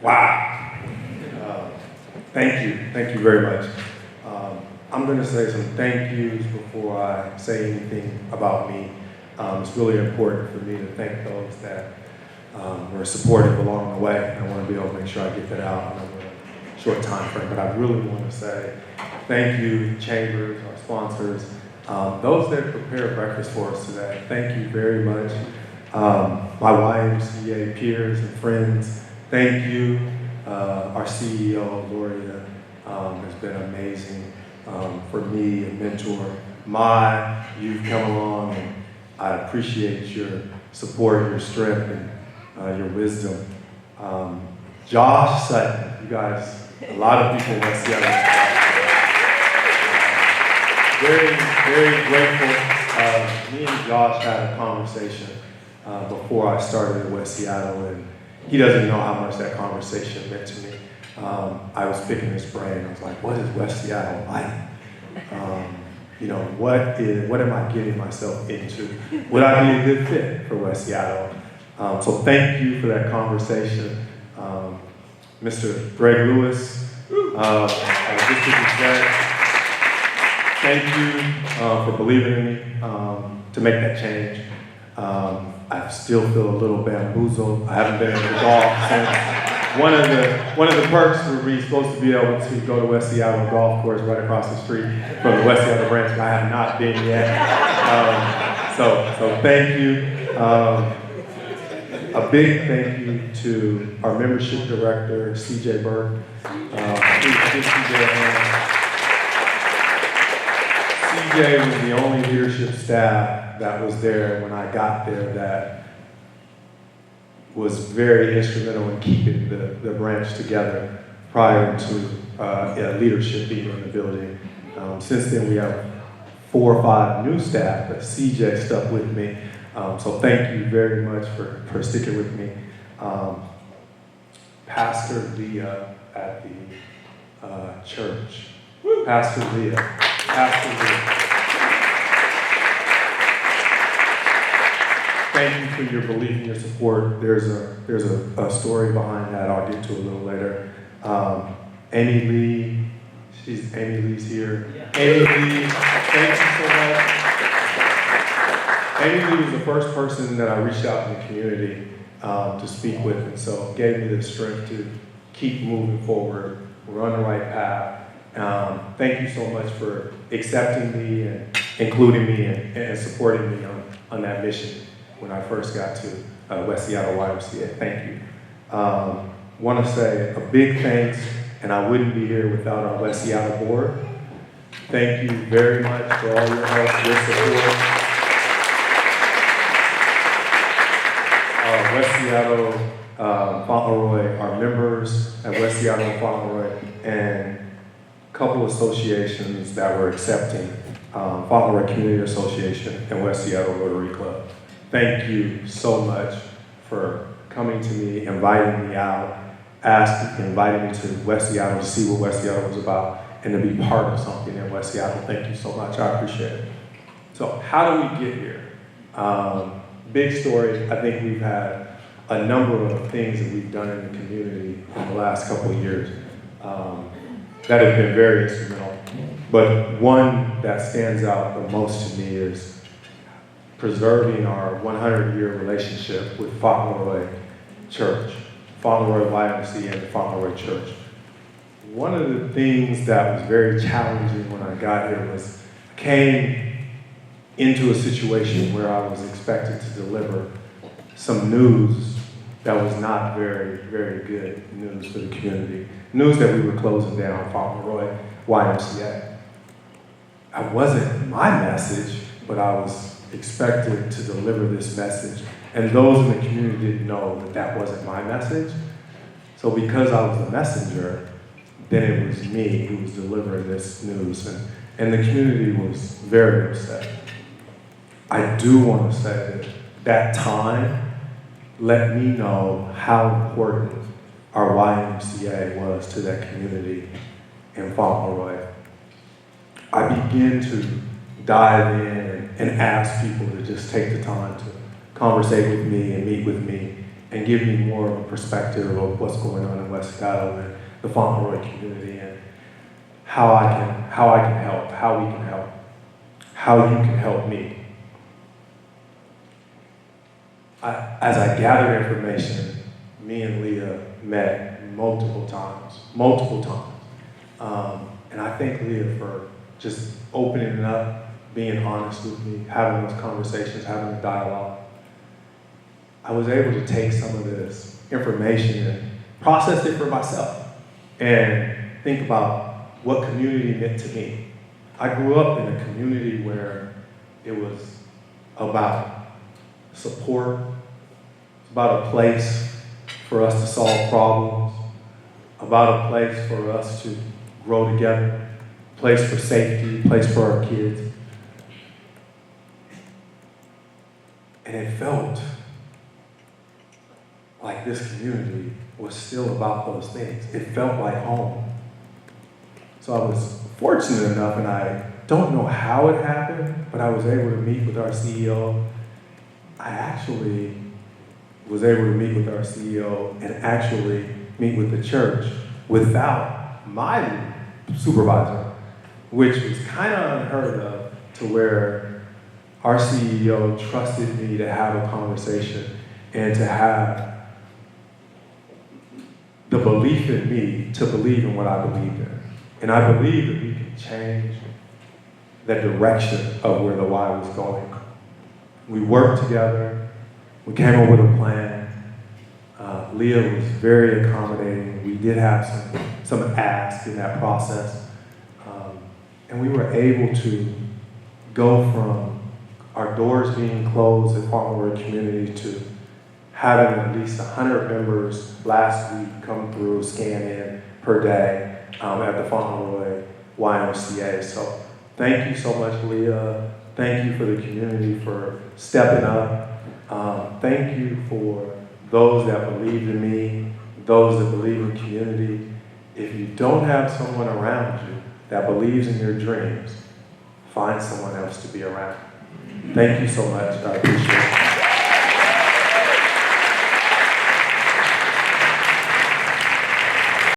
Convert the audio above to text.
Wow. Thank you very much. I'm going to say some thank yous before I say anything about me. It's really important for me to thank those that were supportive along the way. I want to be able to make sure I get that out in a short time frame. But I really want to say thank you, Chambers, our sponsors, those that prepared breakfast for us today. Thank you very much. My YMCA peers and friends, thank you. Our CEO, Gloria, has been amazing for me, a mentor. You've come along, and I appreciate your support, your strength, and your wisdom. Josh Sutton, you guys, a lot of people in West Seattle. Very, very grateful. Me and Josh had a conversation before I started in West Seattle, and he doesn't know how much that conversation meant to me. I was picking his brain. I was like, what is West Seattle like? What am I getting myself into? Would I be a good fit for West Seattle? So thank you for that conversation. Mr. Greg Lewis, District Exec, thank you for believing in me to make that change. I still feel a little bamboozled. I haven't been able to golf since one of the perks would be supposed to be able to go to West Seattle golf course right across the street from the West Seattle branch, but I have not been yet. So thank you. A big thank you to our membership director, CJ Burke. CJ was the only leadership staff that was there when I got there that was very instrumental in keeping the branch together prior to leadership being in the building. Since then, we have 4 or 5 new staff, but CJ stuck with me. So thank you very much for sticking with me. Pastor Leah at the church. Pastor Leah. Thank you for your belief and your support. There's a story behind that I'll get to a little later. Amy Lee, Amy Lee's here. Yeah. Amy Lee, thank you so much. Amy Lee was the first person that I reached out in the community to speak with, and so gave me the strength to keep moving forward. We're on the right path. Thank you so much for accepting me and including me and supporting me on that mission when I first got to West Seattle YMCA. Thank you. Want to say a big thanks, and I wouldn't be here without our West Seattle board. Thank you very much for all your help, your support. West Seattle, Fauntleroy, our members at West Seattle and Fauntleroy, and a couple associations that were accepting, Fauntleroy Community Association and West Seattle Rotary Club. Thank you so much for coming to me, inviting me out, inviting me to West Seattle to see what West Seattle was about and to be part of something in West Seattle. Thank you so much, I appreciate it. So how do we get here? Big story. I think we've had a number of things that we've done in the community in the last couple of years that have been very instrumental. But one that stands out the most to me is preserving our 100-year relationship with Fauntleroy Church, Fauntleroy YMCA and Fauntleroy Church. One of the things that was very challenging when I got here was I came into a situation where I was expected to deliver some news that was not very, very good news for the community. News that we were closing down Fauntleroy YMCA. It wasn't my message, but I was expected to deliver this message. And those in the community didn't know that that wasn't my message. So because I was the messenger, then it was me who was delivering this news. And the community was very upset. I do want to say that time let me know how important our YMCA was to that community in Fauntleroy. I began to dive in and ask people to just take the time to conversate with me and meet with me and give me more of a perspective of what's going on in West Seattle and the Fauntleroy community, and how I can help, how we can help, how you can help me. As I gathered information, me and Leah met multiple times. And I thank Leah for just opening it up, being honest with me, having those conversations, having a dialogue. I was able to take some of this information and process it for myself and think about what community meant to me. I grew up in a community where it was about support, it's about a place for us to solve problems, about a place for us to grow together, a place for safety, a place for our kids. And it felt like this community was still about those things. It felt like home. So I was fortunate enough, and I don't know how it happened, but I was able to meet with our CEO. I actually was able to meet with our CEO and actually meet with the church without my supervisor, which was kind of unheard of, to where our CEO trusted me to have a conversation and to have the belief in me to believe in what I believed in. And I believe that we can change the direction of where the Y was going. We worked together, we came up with a plan. Leah was very accommodating. We did have some asks in that process. And we were able to go from our doors being closed at Fauntleroy Community to having at least 100 members last week come through, scan in per day at the Fauntleroy YMCA. So thank you so much, Leah. Thank you for the community for stepping up. Thank you for those that believe in me, those that believe in community. If you don't have someone around you that believes in your dreams, find someone else to be around. Thank you so much. I appreciate it.